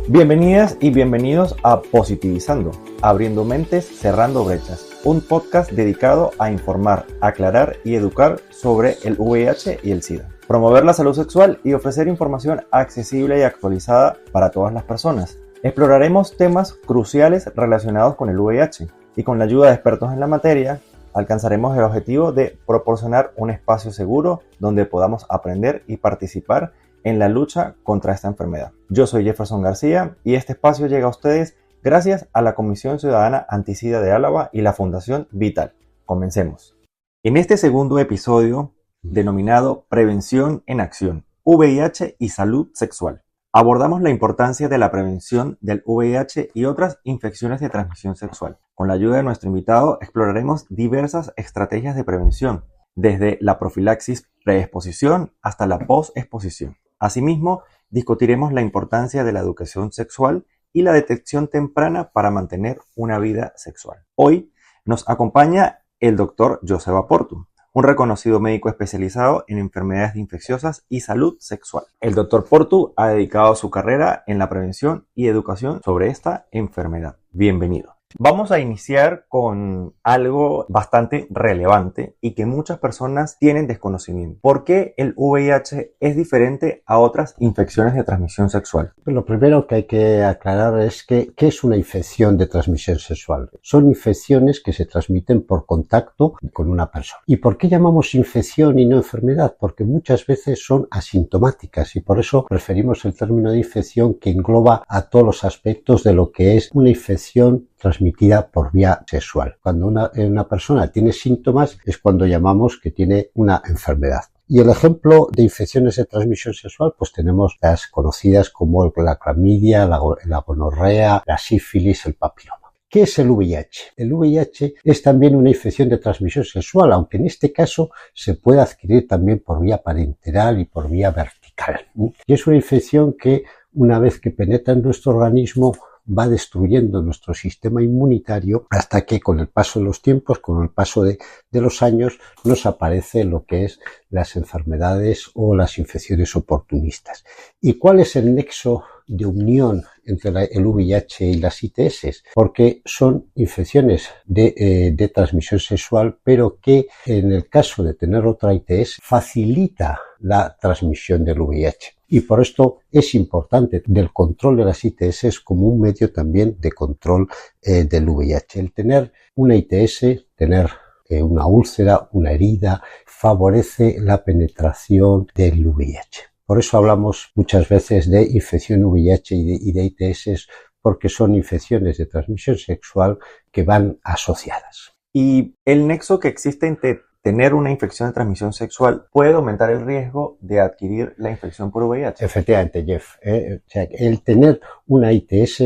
Bienvenidas y bienvenidos a Positivizando, abriendo mentes, cerrando brechas, un podcast dedicado a informar, aclarar y educar sobre el VIH y el SIDA, promover la salud sexual y ofrecer información accesible y actualizada para todas las personas. Exploraremos temas cruciales relacionados con el VIH y con la ayuda de expertos en la materia alcanzaremos el objetivo de proporcionar un espacio seguro donde podamos aprender y participar en la lucha contra esta enfermedad. Yo soy Jefferson García y este espacio llega a ustedes gracias a la Comisión Ciudadana Anti-SIDA de Álava y la Fundación Vital. Comencemos. En este segundo episodio, denominado Prevención en Acción, VIH y Salud Sexual, abordamos la importancia de la prevención del VIH y otras infecciones de transmisión sexual. Con la ayuda de nuestro invitado exploraremos diversas estrategias de prevención, desde la profilaxis preexposición hasta la posexposición. Asimismo, discutiremos la importancia de la educación sexual y la detección temprana para mantener una vida sexual. Hoy nos acompaña el Dr. Joseba Portu, un reconocido médico especializado en enfermedades infecciosas y salud sexual. El Dr. Portu ha dedicado su carrera en la prevención y educación sobre esta enfermedad. Bienvenido. Vamos a iniciar con algo bastante relevante y que muchas personas tienen desconocimiento. ¿Por qué el VIH es diferente a otras infecciones de transmisión sexual? Lo primero que hay que aclarar es ¿qué es una infección de transmisión sexual? Son infecciones que se transmiten por contacto con una persona. ¿Y por qué llamamos infección y no enfermedad? Porque muchas veces son asintomáticas y por eso preferimos el término de infección, que engloba a todos los aspectos de lo que es una infección transmitida por vía sexual. Cuando una persona tiene síntomas es cuando llamamos que tiene una enfermedad. Y el ejemplo de infecciones de transmisión sexual, pues tenemos las conocidas como la clamidia, la gonorrea, la sífilis, el papiloma. ¿Qué es el VIH? El VIH es también una infección de transmisión sexual, aunque en este caso se puede adquirir también por vía parenteral y por vía vertical. Y es una infección que, una vez que penetra en nuestro organismo, va destruyendo nuestro sistema inmunitario hasta que con el paso de los tiempos, con el paso de los años, nos aparece lo que es las enfermedades o las infecciones oportunistas. ¿Y cuál es el nexo de unión entre el VIH y las ITS? Porque son infecciones de transmisión sexual, pero que en el caso de tener otra ITS facilita la transmisión del VIH. Y por esto es importante el control de las ITS como un medio también de control del VIH. El tener una ITS, tener una úlcera, una herida, favorece la penetración del VIH. Por eso hablamos muchas veces de infección VIH y de ITS, porque son infecciones de transmisión sexual que van asociadas. Y el nexo que existe entre tener una infección de transmisión sexual puede aumentar el riesgo de adquirir la infección por VIH. Efectivamente, Jeff. O sea, el tener una ITS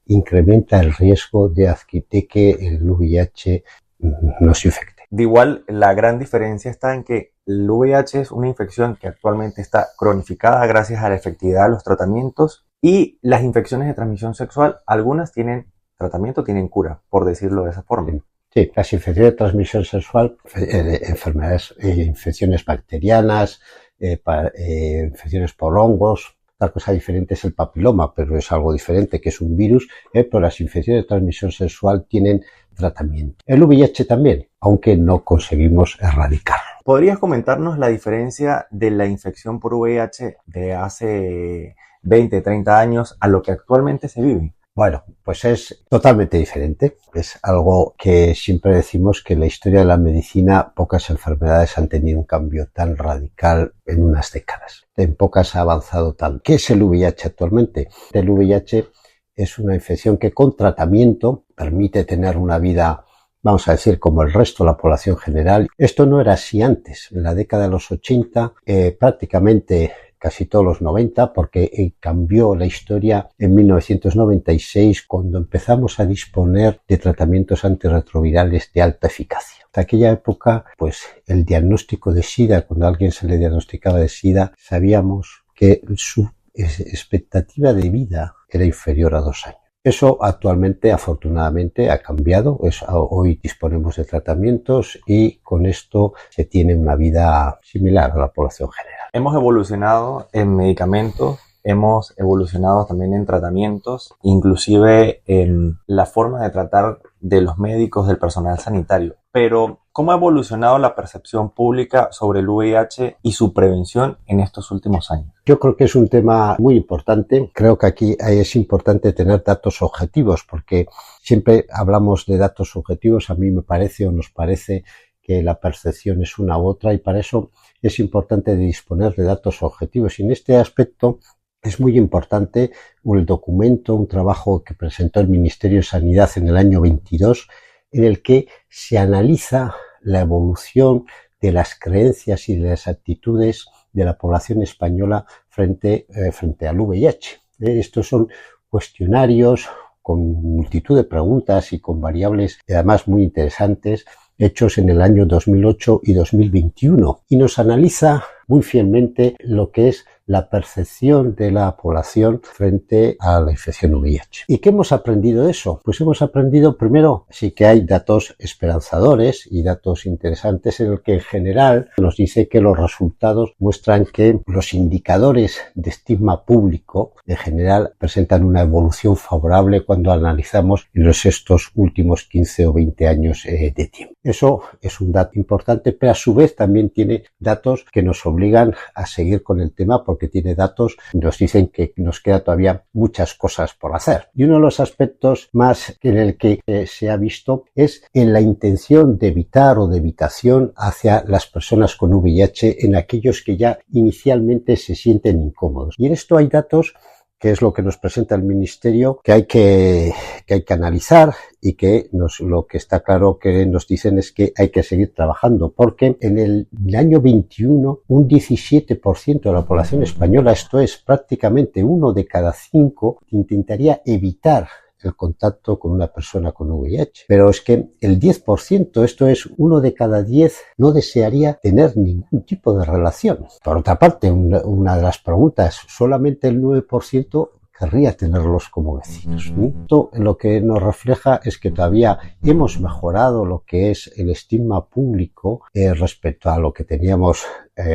incrementa el riesgo de que el VIH nos infecte. De igual, la gran diferencia está en que el VIH es una infección que actualmente está cronificada gracias a la efectividad de los tratamientos, y las infecciones de transmisión sexual, algunas tienen tratamiento, tienen cura, por decirlo de esa forma. Sí, las infecciones de transmisión sexual, enfermedades, infecciones bacterianas, infecciones por hongos. La cosa diferente es el papiloma, pero es algo diferente, que es un virus, pero las infecciones de transmisión sexual tienen tratamiento. El VIH también, aunque no conseguimos erradicarlo. ¿Podrías comentarnos la diferencia de la infección por VIH de hace 20, 30 años a lo que actualmente se vive? Bueno, pues es totalmente diferente. Es algo que siempre decimos que en la historia de la medicina pocas enfermedades han tenido un cambio tan radical en unas décadas. En pocas ha avanzado tanto. ¿Qué es el VIH actualmente? El VIH es una infección que con tratamiento permite tener una vida, vamos a decir, como el resto de la población general. Esto no era así antes. En la década de los 80, prácticamente casi todos los 90, porque cambió la historia en 1996 cuando empezamos a disponer de tratamientos antirretrovirales de alta eficacia. Hasta aquella época, pues el diagnóstico de SIDA, cuando a alguien se le diagnosticaba de SIDA, sabíamos que su expectativa de vida era inferior a 2 años. Eso actualmente, afortunadamente, ha cambiado. Hoy disponemos de tratamientos y con esto se tiene una vida similar a la población general. Hemos evolucionado en medicamentos, hemos evolucionado también en tratamientos, inclusive en la forma de tratar de los médicos, del personal sanitario. Pero, ¿cómo ha evolucionado la percepción pública sobre el VIH y su prevención en estos últimos años? Yo creo que es un tema muy importante. Creo que aquí es importante tener datos objetivos, porque siempre hablamos de datos subjetivos. A mí me parece o nos parece que la percepción es una u otra, y para eso es importante disponer de datos objetivos. Y en este aspecto es muy importante un documento, un trabajo que presentó el Ministerio de Sanidad en el año 22, en el que se analiza la evolución de las creencias y de las actitudes de la población española frente al VIH. Estos son cuestionarios con multitud de preguntas y con variables además muy interesantes, hechos en el año 2008 y 2021, y nos analiza muy fielmente lo que es la percepción de la población frente a la infección VIH. ¿Y qué hemos aprendido de eso? Pues hemos aprendido, primero, sí que hay datos esperanzadores y datos interesantes en el que en general nos dice que los resultados muestran que los indicadores de estigma público en general presentan una evolución favorable cuando analizamos en estos últimos 15 o 20 años de tiempo. Eso es un dato importante, pero a su vez también tiene datos que nos obligan a seguir con el tema, porque tiene datos que nos dicen que nos queda todavía muchas cosas por hacer. Y uno de los aspectos más en el que se ha visto es en la intención de evitar o de evitación hacia las personas con VIH en aquellos que ya inicialmente se sienten incómodos. Y en esto hay datos, que es lo que nos presenta el Ministerio, que hay que analizar, y que lo que está claro que nos dicen es que hay que seguir trabajando, porque en el año 21 un 17% de la población española, esto es prácticamente 1 de cada 5, intentaría evitar el contacto con una persona con VIH. Pero es que el 10%, esto es 1 de cada 10, no desearía tener ningún tipo de relación. Por otra parte, una de las preguntas, solamente el 9% querría tenerlos como vecinos. Esto lo que nos refleja es que todavía hemos mejorado lo que es el estigma público respecto a lo que teníamos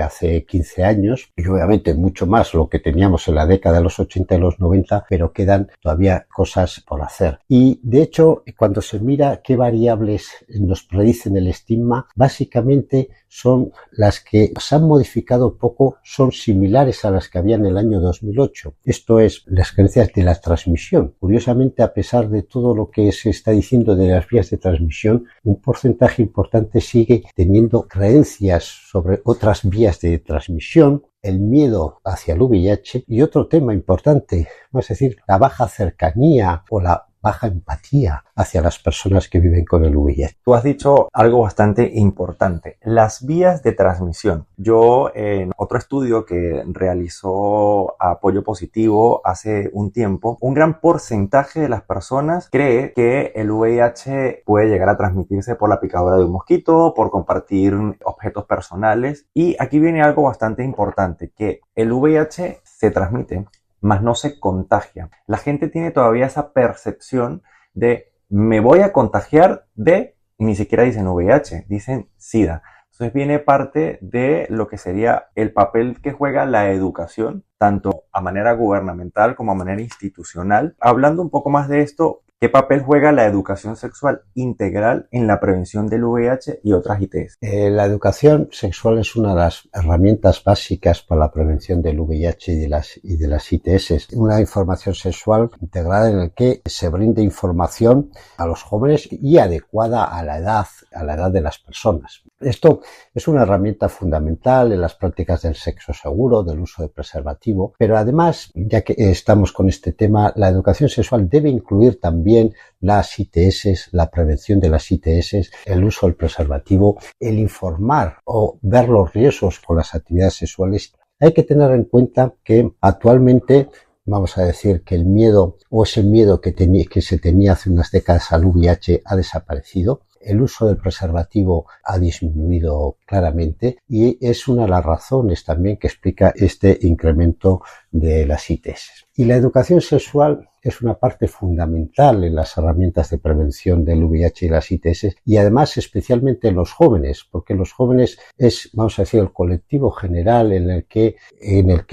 hace 15 años, y obviamente mucho más lo que teníamos en la década de los 80 y los 90, pero quedan todavía cosas por hacer. Y de hecho, cuando se mira qué variables nos predicen el estigma, básicamente son las que se han modificado poco, son similares a las que había en el año 2008. Esto es las creencias de la transmisión. Curiosamente, a pesar de todo lo que se está diciendo de las vías de transmisión, un porcentaje importante sigue teniendo creencias sobre otras vías de transmisión, el miedo hacia el VIH y otro tema importante, es decir, la baja cercanía o la baja empatía hacia las personas que viven con el VIH. Tú has dicho algo bastante importante, las vías de transmisión. Yo en otro estudio que realizó Apoyo Positivo hace un tiempo, un gran porcentaje de las personas cree que el VIH puede llegar a transmitirse por la picadura de un mosquito, por compartir objetos personales, y aquí viene algo bastante importante, que el VIH se transmite, mas no se contagia. La gente tiene todavía esa percepción de me voy a contagiar de, y ni siquiera dicen VIH, dicen SIDA. Entonces viene parte de lo que sería el papel que juega la educación, tanto a manera gubernamental como a manera institucional. Hablando un poco más de esto, ¿qué papel juega la educación sexual integral en la prevención del VIH y otras ITS? La educación sexual es una de las herramientas básicas para la prevención del VIH y de las ITS. Una información sexual integrada en la que se brinde información a los jóvenes y adecuada a la edad de las personas. Esto es una herramienta fundamental en las prácticas del sexo seguro, del uso de preservativo, pero además, ya que estamos con este tema, la educación sexual debe incluir también las ITS, la prevención de las ITS, el uso del preservativo, el informar o ver los riesgos con las actividades sexuales. Hay que tener en cuenta que actualmente, vamos a decir que el miedo o ese miedo que se tenía hace unas décadas al VIH ha desaparecido. El uso del preservativo ha disminuido claramente y es una de las razones también que explica este incremento de las ITS. Y la educación sexual es una parte fundamental en las herramientas de prevención del VIH y las ITS, y además especialmente en los jóvenes, porque los jóvenes es, vamos a decir, el colectivo general en el que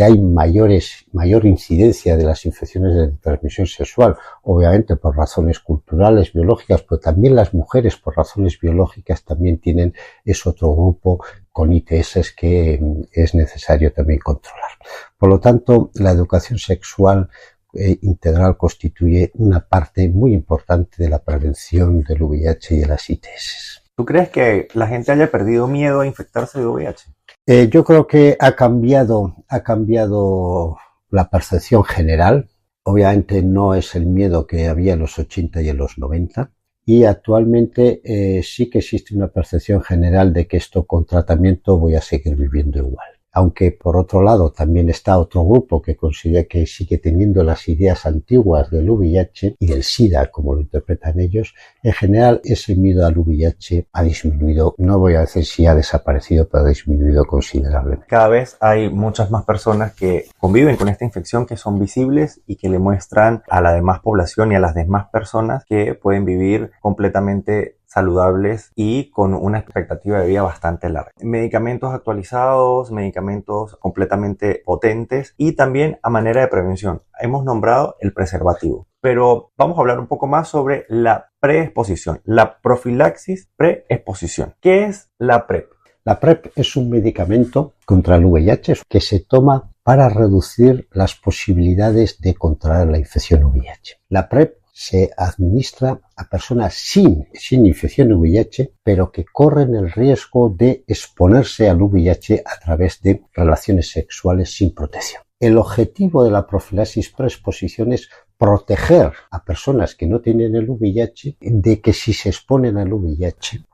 hay mayor incidencia de las infecciones de transmisión sexual, obviamente por razones culturales, biológicas, pero también las mujeres por razones biológicas también es otro grupo con ITS que es necesario también controlar. Por lo tanto, la educación sexual integral constituye una parte muy importante de la prevención del VIH y de las ITS. ¿Tú crees que la gente haya perdido miedo a infectarse de VIH? Yo creo que ha cambiado la percepción general. Obviamente no es el miedo que había en los 80 y en los 90. Y actualmente sí que existe una percepción general de que esto con tratamiento voy a seguir viviendo igual. Aunque por otro lado también está otro grupo que considera que sigue teniendo las ideas antiguas del VIH y del SIDA, como lo interpretan ellos. En general ese miedo al VIH ha disminuido, no voy a decir si ha desaparecido, pero ha disminuido considerablemente. Cada vez hay muchas más personas que conviven con esta infección, que son visibles y que le muestran a la demás población y a las demás personas que pueden vivir completamente saludables y con una expectativa de vida bastante larga. Medicamentos actualizados, medicamentos completamente potentes y también a manera de prevención. Hemos nombrado el preservativo, pero vamos a hablar un poco más sobre la preexposición, la profilaxis preexposición. ¿Qué es la PrEP? La PrEP es un medicamento contra el VIH que se toma para reducir las posibilidades de contraer la infección VIH. La PrEP se administra a personas sin infección VIH, pero que corren el riesgo de exponerse al VIH a través de relaciones sexuales sin protección. El objetivo de la profilaxis preexposición es proteger a personas que no tienen el VIH de que si se exponen al VIH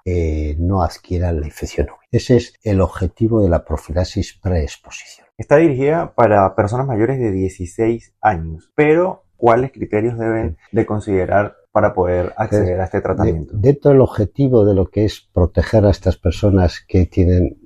no adquieran la infección VIH. Ese es el objetivo de la profilaxis preexposición. Está dirigida para personas mayores de 16 años, pero ¿cuáles criterios deben de considerar para poder acceder a este tratamiento? Dentro del objetivo de lo que es proteger a estas personas que tienen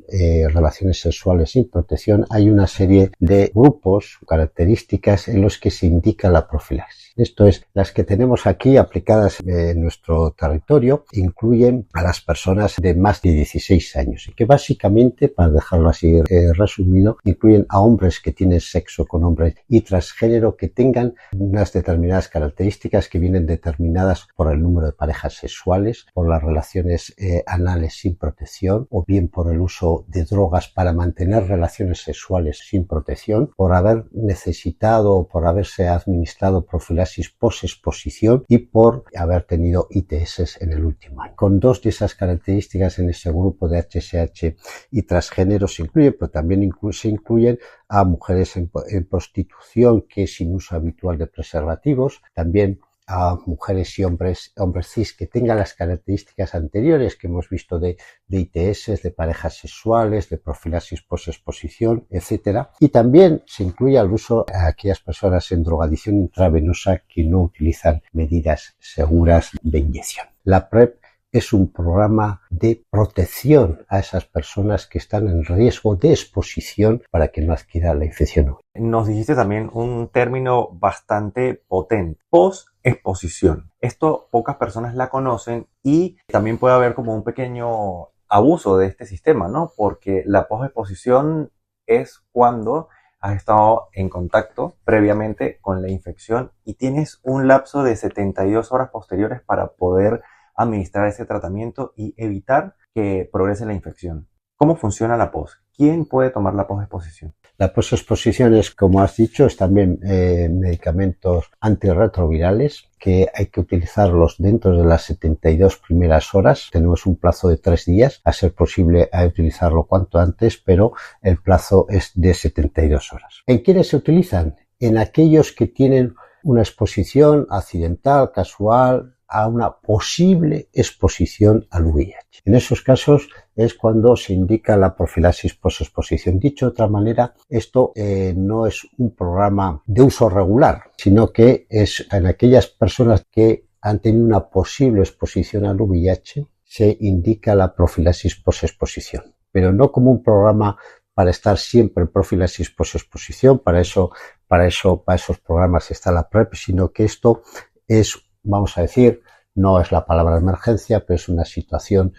relaciones sexuales sin protección, hay una serie de grupos, características en los que se indica la profilaxis. Esto es, las que tenemos aquí aplicadas en nuestro territorio incluyen a las personas de más de 16 años y que básicamente, para dejarlo así resumido, incluyen a hombres que tienen sexo con hombres y transgénero que tengan unas determinadas características que vienen determinadas por el número de parejas sexuales, por las relaciones anales sin protección o bien por el uso de drogas para mantener relaciones sexuales sin protección, por haber necesitado o por haberse administrado profilaxis posexposición y por haber tenido ITS en el último año. Con dos de esas características en ese grupo de HSH y transgénero se incluyen, pero también se incluyen a mujeres en prostitución que sin uso habitual de preservativos, también a mujeres y hombres cis que tengan las características anteriores que hemos visto de ITS, de parejas sexuales, de profilaxis posexposición, etcétera. Y también se incluye al uso a aquellas personas en drogadicción intravenosa que no utilizan medidas seguras de inyección. La PrEP es un programa de protección a esas personas que están en riesgo de exposición para que no adquieran la infección. Nos dijiste también un término bastante potente, posexposición. Esto pocas personas la conocen y también puede haber como un pequeño abuso de este sistema, ¿no? Porque la posexposición es cuando has estado en contacto previamente con la infección y tienes un lapso de 72 horas posteriores para poder administrar ese tratamiento y evitar que progrese la infección. ¿Cómo funciona la pos? ¿Quién puede tomar la posexposición? La posexposición es, como has dicho, es también medicamentos antirretrovirales que hay que utilizarlos dentro de las 72 primeras horas. Tenemos un plazo de 3 días, a ser posible a utilizarlo cuanto antes, pero el plazo es de 72 horas. ¿En quiénes se utilizan? En aquellos que tienen una exposición accidental, casual, a una posible exposición al VIH. En esos casos es cuando se indica la profilaxis posexposición. Dicho de otra manera, esto no es un programa de uso regular, sino que es en aquellas personas que han tenido una posible exposición al VIH, se indica la profilaxis posexposición, pero no como un programa para estar siempre en profilaxis posexposición. Para eso para esos programas está la PrEP, sino que esto es, vamos a decir, no es la palabra emergencia, pero es una situación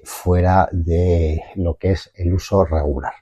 fuera de lo que es el uso regular.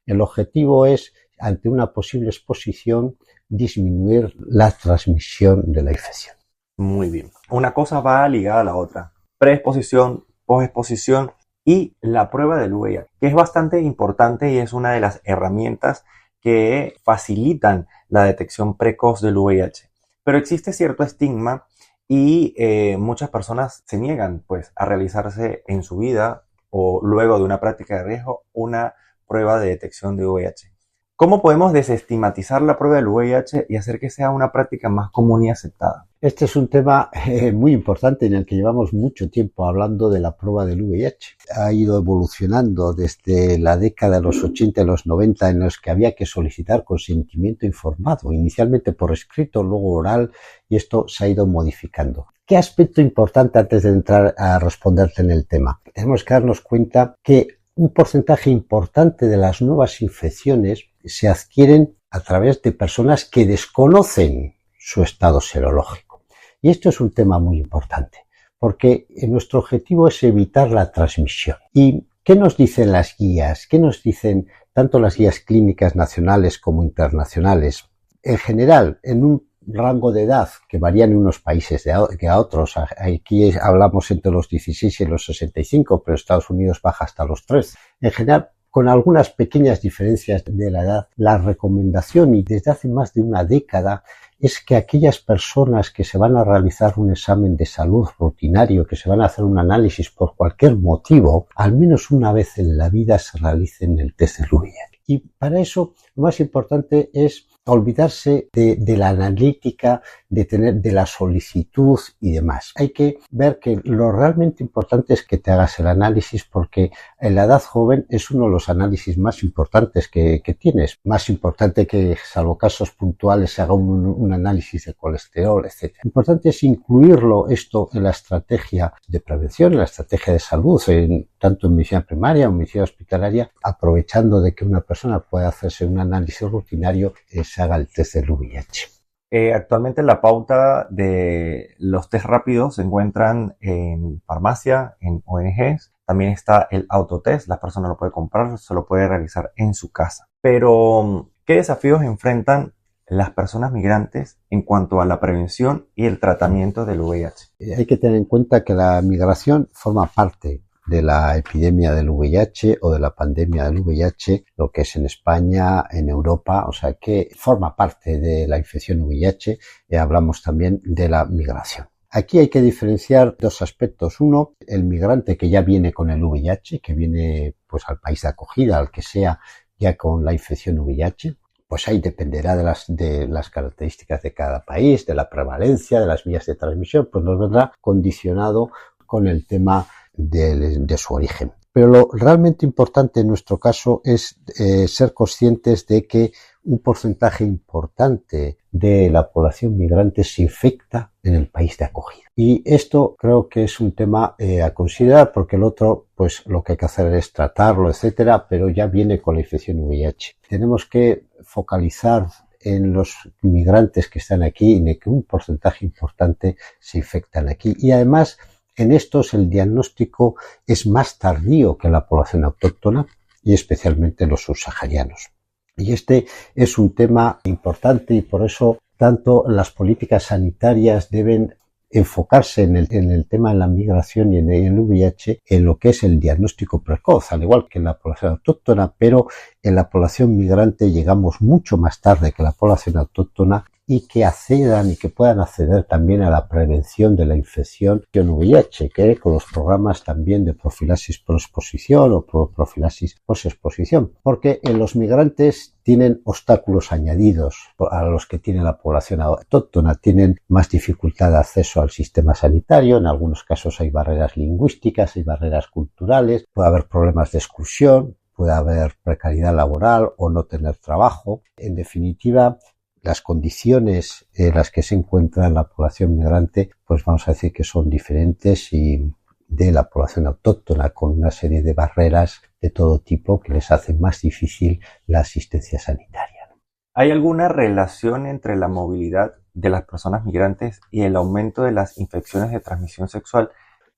El objetivo es, ante una posible exposición, disminuir la transmisión de la infección. Muy bien. Una cosa va ligada a la otra. Preexposición, posexposición y la prueba del VIH, que es bastante importante y es una de las herramientas que facilitan la detección precoz del VIH. Pero existe cierto estigma y muchas personas se niegan pues, a realizarse en su vida o luego de una práctica de riesgo una prueba de detección de VIH. ¿Cómo podemos desestigmatizar la prueba del VIH y hacer que sea una práctica más común y aceptada? Este es un tema muy importante en el que llevamos mucho tiempo hablando de la prueba del VIH. Ha ido evolucionando desde la década de los 80 y los 90 en los que había que solicitar consentimiento informado, inicialmente por escrito, luego oral, y esto se ha ido modificando. ¿Qué aspecto importante antes de entrar a responderte en el tema? Tenemos que darnos cuenta que un porcentaje importante de las nuevas infecciones se adquieren a través de personas que desconocen su estado serológico. Y esto es un tema muy importante, porque nuestro objetivo es evitar la transmisión. ¿Y qué nos dicen las guías? ¿Qué nos dicen tanto las guías clínicas nacionales como internacionales? En general, en un rango de edad que varía en unos países que a otros. Aquí hablamos entre los 16 y los 65, pero Estados Unidos baja hasta los 13. En general, con algunas pequeñas diferencias de la edad, la recomendación, y desde hace más de una década, es que aquellas personas que se van a realizar un examen de salud rutinario, que se van a hacer un análisis por cualquier motivo, al menos una vez en la vida se realicen el test del VIH. Y para eso lo más importante es olvidarse de la analítica, de la solicitud y demás. Hay que ver que lo realmente importante es que te hagas el análisis, porque en la edad joven es uno de los análisis más importantes que tienes. Más importante que, salvo casos puntuales, se haga un análisis de colesterol, etc. Lo importante es incluirlo esto en la estrategia de prevención, en la estrategia de salud, tanto en medicina primaria o en medicina hospitalaria, aprovechando de que una persona puede hacerse un análisis rutinario, se haga el test del VIH. Actualmente la pauta de los test rápidos se encuentran en farmacia, en ONGs. También está el autotest, la persona lo puede comprar, se lo puede realizar en su casa. Pero, ¿qué desafíos enfrentan las personas migrantes en cuanto a la prevención y el tratamiento del VIH? Hay que tener en cuenta que la migración forma parte de la epidemia del VIH o de la pandemia del VIH, lo que es en España, en Europa, o sea que forma parte de la infección VIH. Hablamos también de la migración. Aquí hay que diferenciar dos aspectos. Uno, el migrante que ya viene con el VIH, que viene pues al país de acogida, al que sea, ya con la infección VIH. Pues ahí dependerá de las características de cada país, de la prevalencia, de las vías de transmisión, pues nos vendrá condicionado con el tema de su origen. Pero lo realmente importante en nuestro caso es ser conscientes de que un porcentaje importante de la población migrante se infecta en el país de acogida. Y esto creo que es un tema a considerar, porque el otro, pues lo que hay que hacer es tratarlo, etcétera, pero ya viene con la infección VIH. Tenemos que focalizar en los migrantes que están aquí y en que un porcentaje importante se infectan aquí. Y además, en estos el diagnóstico es más tardío que en la población autóctona y especialmente en los subsaharianos. Y este es un tema importante y por eso tanto las políticas sanitarias deben enfocarse en el tema de la migración y en el VIH en lo que es el diagnóstico precoz, al igual que en la población autóctona, pero en la población migrante llegamos mucho más tarde que la población autóctona y que accedan y que puedan acceder también a la prevención de la infección VIH, que con los programas también de profilaxis proexposición o profilaxis posexposición, porque en los migrantes tienen obstáculos añadidos a los que tiene la población autóctona, tienen más dificultad de acceso al sistema sanitario, en algunos casos hay barreras lingüísticas, hay barreras culturales, puede haber problemas de exclusión, puede haber precariedad laboral o no tener trabajo. En definitiva, las condiciones en las que se encuentra la población migrante, pues vamos a decir que son diferentes y de la población autóctona, con una serie de barreras de todo tipo que les hacen más difícil la asistencia sanitaria. ¿Hay alguna relación entre la movilidad de las personas migrantes y el aumento de las infecciones de transmisión sexual?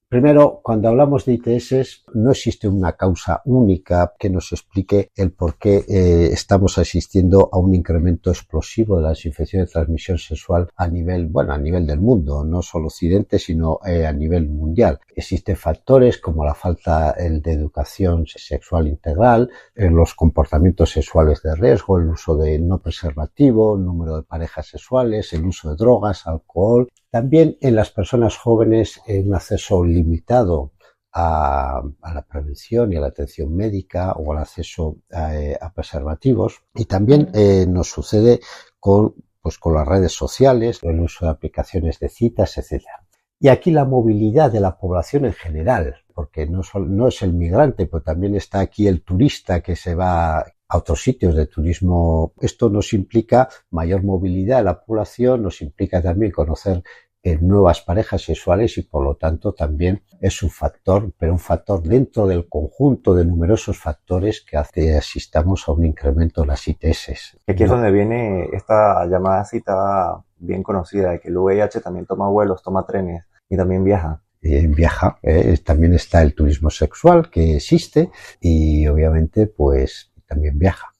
Primero, cuando hablamos de ITS, no existe una causa única que nos explique el por qué estamos asistiendo a un incremento explosivo de las infecciones de transmisión sexual a nivel del mundo, no solo Occidente, sino a nivel mundial. Existen factores como la falta de educación sexual integral, los comportamientos sexuales de riesgo, el uso de no preservativo, el número de parejas sexuales, el uso de drogas, alcohol. También en las personas jóvenes un acceso limitado a la prevención y a la atención médica o al acceso a preservativos. Y también nos sucede con las redes sociales, el uso de aplicaciones de citas, etc. Y aquí la movilidad de la población en general, porque no es el migrante, pero también está aquí el turista que se va a otros sitios de turismo. Esto nos implica mayor movilidad de la población, nos implica también conocer nuevas parejas sexuales y por lo tanto también es un factor, pero un factor dentro del conjunto de numerosos factores que hace que asistamos a un incremento de las ITS. Aquí es donde viene esta llamada cita bien conocida de que el VIH también toma vuelos, toma trenes y también viaja. También está el turismo sexual que existe y obviamente pues también viaja.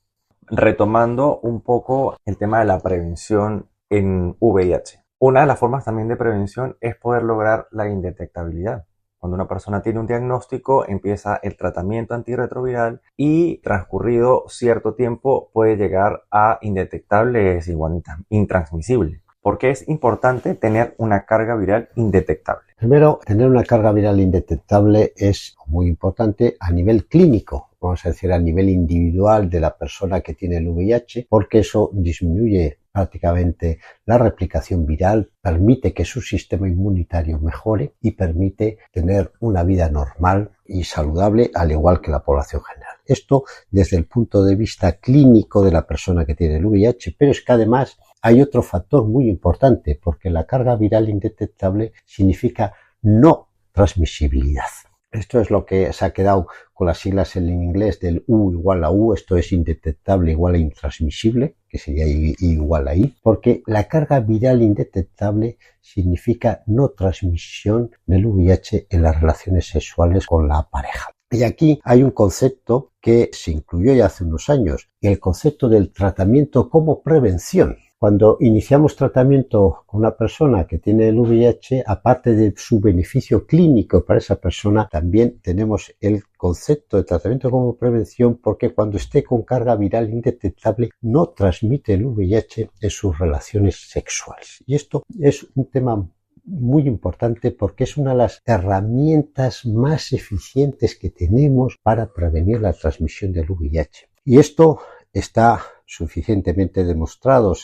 Retomando un poco el tema de la prevención en VIH. Una de las formas también de prevención es poder lograr la indetectabilidad. Cuando una persona tiene un diagnóstico, empieza el tratamiento antirretroviral y transcurrido cierto tiempo puede llegar a indetectable, es igual intransmisible. ¿Por qué es importante tener una carga viral indetectable? Primero, tener una carga viral indetectable es muy importante a nivel clínico, vamos a decir a nivel individual de la persona que tiene el VIH, porque eso disminuye prácticamente la replicación viral, permite que su sistema inmunitario mejore y permite tener una vida normal y saludable al igual que la población general. Esto desde el punto de vista clínico de la persona que tiene el VIH, pero es que además hay otro factor muy importante porque la carga viral indetectable significa no transmisibilidad. Esto es lo que se ha quedado con las siglas en inglés del U igual a U, esto es indetectable igual a intransmisible, que sería I igual a I, porque la carga viral indetectable significa no transmisión del VIH en las relaciones sexuales con la pareja. Y aquí hay un concepto que se incluyó ya hace unos años, el concepto del tratamiento como prevención. Cuando iniciamos tratamiento con una persona que tiene el VIH, aparte de su beneficio clínico para esa persona, también tenemos el concepto de tratamiento como prevención porque cuando esté con carga viral indetectable no transmite el VIH en sus relaciones sexuales. Y esto es un tema muy importante porque es una de las herramientas más eficientes que tenemos para prevenir la transmisión del VIH. Y esto está suficientemente demostrado,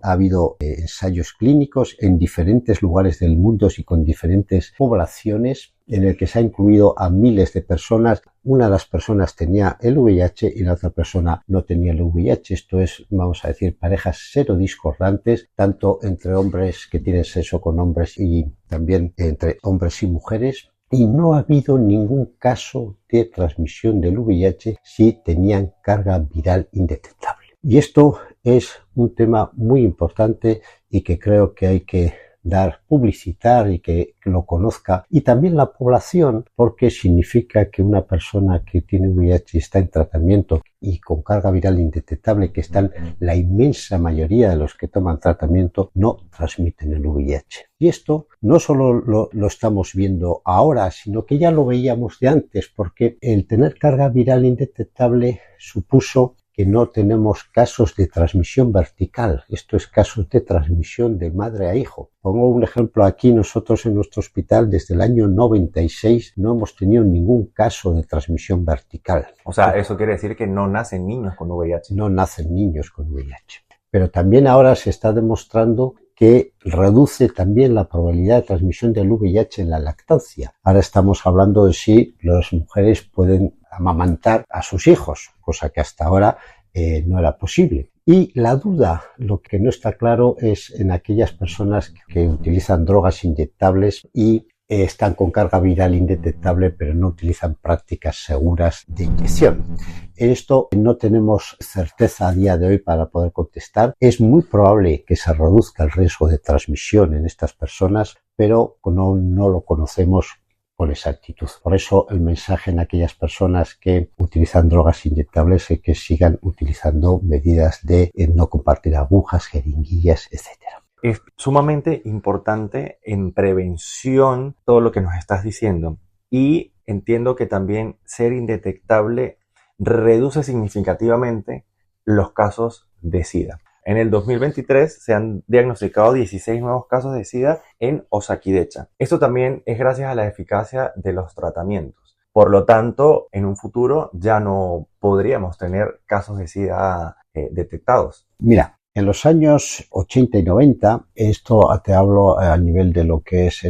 ha habido ensayos clínicos en diferentes lugares del mundo y con diferentes poblaciones en el que se ha incluido a miles de personas. Una de las personas tenía el VIH y la otra persona no tenía el VIH. Esto es, vamos a decir, parejas serodiscordantes, tanto entre hombres que tienen sexo con hombres y también entre hombres y mujeres. Y no ha habido ningún caso de transmisión del VIH si tenían carga viral indetectable. Y esto es un tema muy importante y que creo que hay que publicitar y que lo conozca y también la población, porque significa que una persona que tiene VIH y está en tratamiento y con carga viral indetectable, que están la inmensa mayoría de los que toman tratamiento, no transmiten el VIH. Y esto no solo lo estamos viendo ahora, sino que ya lo veíamos de antes, porque el tener carga viral indetectable supuso que no tenemos casos de transmisión vertical, esto es casos de transmisión de madre a hijo. Pongo un ejemplo aquí, nosotros en nuestro hospital desde el año 96 no hemos tenido ningún caso de transmisión vertical. O sea, eso quiere decir que no nacen niños con VIH. No nacen niños con VIH. Pero también ahora se está demostrando que reduce también la probabilidad de transmisión del VIH en la lactancia. Ahora estamos hablando de si las mujeres pueden amamantar a sus hijos, cosa que hasta ahora no era posible. Y la duda, lo que no está claro es en aquellas personas que utilizan drogas inyectables y están con carga viral indetectable, pero no utilizan prácticas seguras de inyección. Esto no tenemos certeza a día de hoy para poder contestar. Es muy probable que se reduzca el riesgo de transmisión en estas personas, pero no lo conocemos con exactitud. Por eso el mensaje en aquellas personas que utilizan drogas inyectables es que sigan utilizando medidas de no compartir agujas, jeringuillas, etcétera. Es sumamente importante en prevención todo lo que nos estás diciendo, y entiendo que también ser indetectable reduce significativamente los casos de SIDA. En el 2023 se han diagnosticado 16 nuevos casos de SIDA en Osakidecha. Esto también es gracias a la eficacia de los tratamientos. Por lo tanto, en un futuro ya no podríamos tener casos de SIDA detectados. Mira, en los años 80 y 90, esto te hablo a nivel de lo que es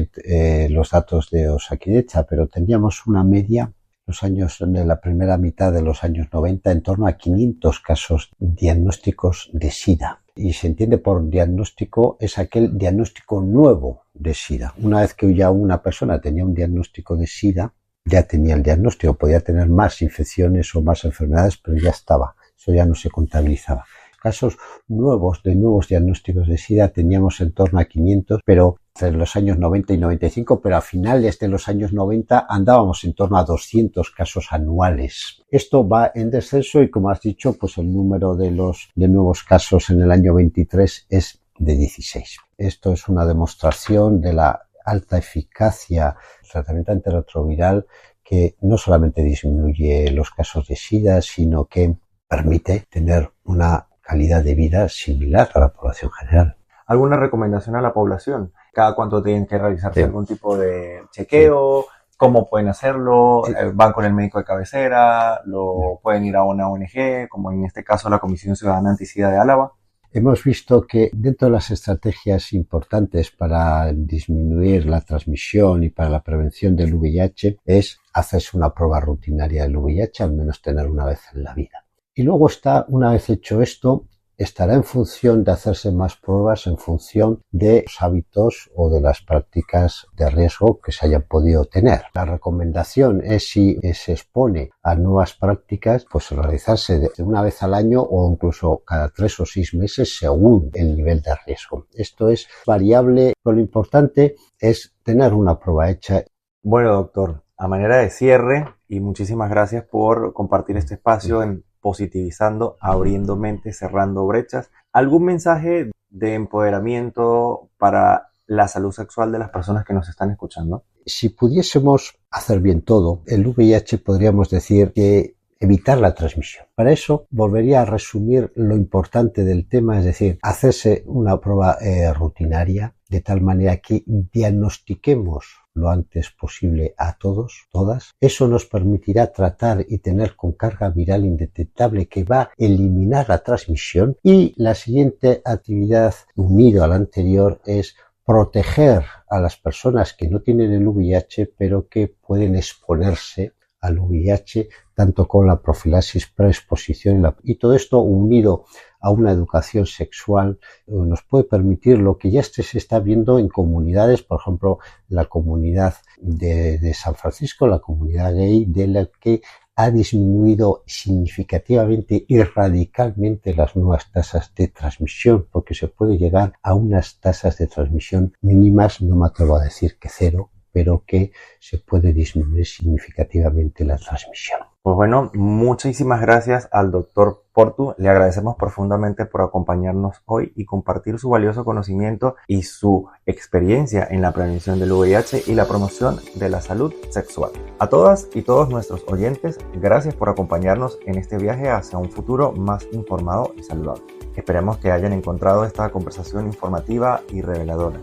los datos de Osakidecha, pero teníamos una media de la primera mitad de los años 90 en torno a 500 casos diagnósticos de SIDA. Y se entiende por diagnóstico es aquel diagnóstico nuevo de SIDA. Una vez que ya una persona tenía un diagnóstico de SIDA, ya tenía el diagnóstico, podía tener más infecciones o más enfermedades, pero ya estaba. Eso ya no se contabilizaba. Casos nuevos, de nuevos diagnósticos de SIDA teníamos en torno a 500, pero en los años 90 y 95, pero a finales de los años 90 andábamos en torno a 200 casos anuales. Esto va en descenso y, como has dicho, pues el número de nuevos casos en el año 23 es de 16. Esto es una demostración de la alta eficacia del tratamiento antirretroviral, que no solamente disminuye los casos de SIDA, sino que permite tener una calidad de vida similar a la población general. ¿Alguna recomendación a la población? ¿Cada cuánto tienen que realizarse algún tipo de chequeo? ¿Cómo pueden hacerlo? ¿Van con el médico de cabecera? ¿Lo pueden ir a una ONG, como en este caso la Comisión Ciudadana Antisida de Álava? Hemos visto que dentro de las estrategias importantes para disminuir la transmisión y para la prevención del VIH es hacerse una prueba rutinaria del VIH, al menos tener una vez en la vida. Y luego una vez hecho esto, estará en función de hacerse más pruebas en función de los hábitos o de las prácticas de riesgo que se hayan podido tener. La recomendación es, si se expone a nuevas prácticas, pues realizarse de una vez al año o incluso cada 3 o 6 meses según el nivel de riesgo. Esto es variable, pero lo importante es tener una prueba hecha. Bueno, doctor, a manera de cierre, y muchísimas gracias por compartir este espacio en Positivizando, abriendo mentes, cerrando brechas. ¿Algún mensaje de empoderamiento para la salud sexual de las personas que nos están escuchando? Si pudiésemos hacer bien todo, el VIH podríamos decir que evitar la transmisión. Para eso volvería a resumir lo importante del tema, es decir, hacerse una prueba rutinaria de tal manera que diagnostiquemos lo antes posible a todos, todas. Eso nos permitirá tratar y tener con carga viral indetectable que va a eliminar la transmisión. Y la siguiente actividad, unido a la anterior, es proteger a las personas que no tienen el VIH, pero que pueden exponerse al VIH, tanto con la profilaxis, preexposición y todo esto unido a una educación sexual nos puede permitir lo que ya se está viendo en comunidades, por ejemplo, la comunidad de San Francisco, la comunidad gay, de la que ha disminuido significativamente y radicalmente las nuevas tasas de transmisión, porque se puede llegar a unas tasas de transmisión mínimas, no me atrevo a decir que 0, pero que se puede disminuir significativamente la transmisión. Pues bueno, muchísimas gracias al doctor Portu. Le agradecemos profundamente por acompañarnos hoy y compartir su valioso conocimiento y su experiencia en la prevención del VIH y la promoción de la salud sexual. A todas y todos nuestros oyentes, gracias por acompañarnos en este viaje hacia un futuro más informado y saludable. Esperemos que hayan encontrado esta conversación informativa y reveladora.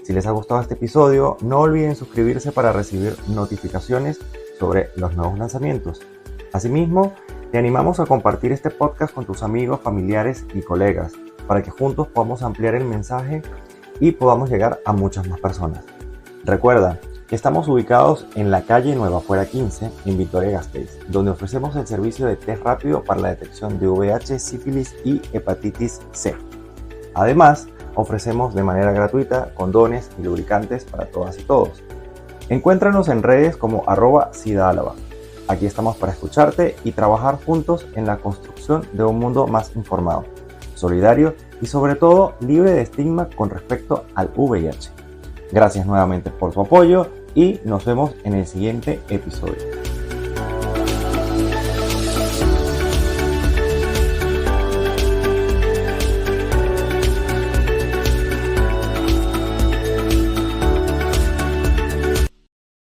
Si les ha gustado este episodio, no olviden suscribirse para recibir notificaciones sobre los nuevos lanzamientos. Asimismo, te animamos a compartir este podcast con tus amigos, familiares y colegas para que juntos podamos ampliar el mensaje y podamos llegar a muchas más personas. Recuerda que estamos ubicados en la calle Nueva Fuera 15 en Vitoria-Gasteiz, donde ofrecemos el servicio de test rápido para la detección de VIH, sífilis y hepatitis C. Además, ofrecemos de manera gratuita condones y lubricantes para todas y todos. Encuéntranos en redes como @SIDAálava. Aquí estamos para escucharte y trabajar juntos en la construcción de un mundo más informado, solidario y sobre todo libre de estigma con respecto al VIH. Gracias nuevamente por su apoyo y nos vemos en el siguiente episodio.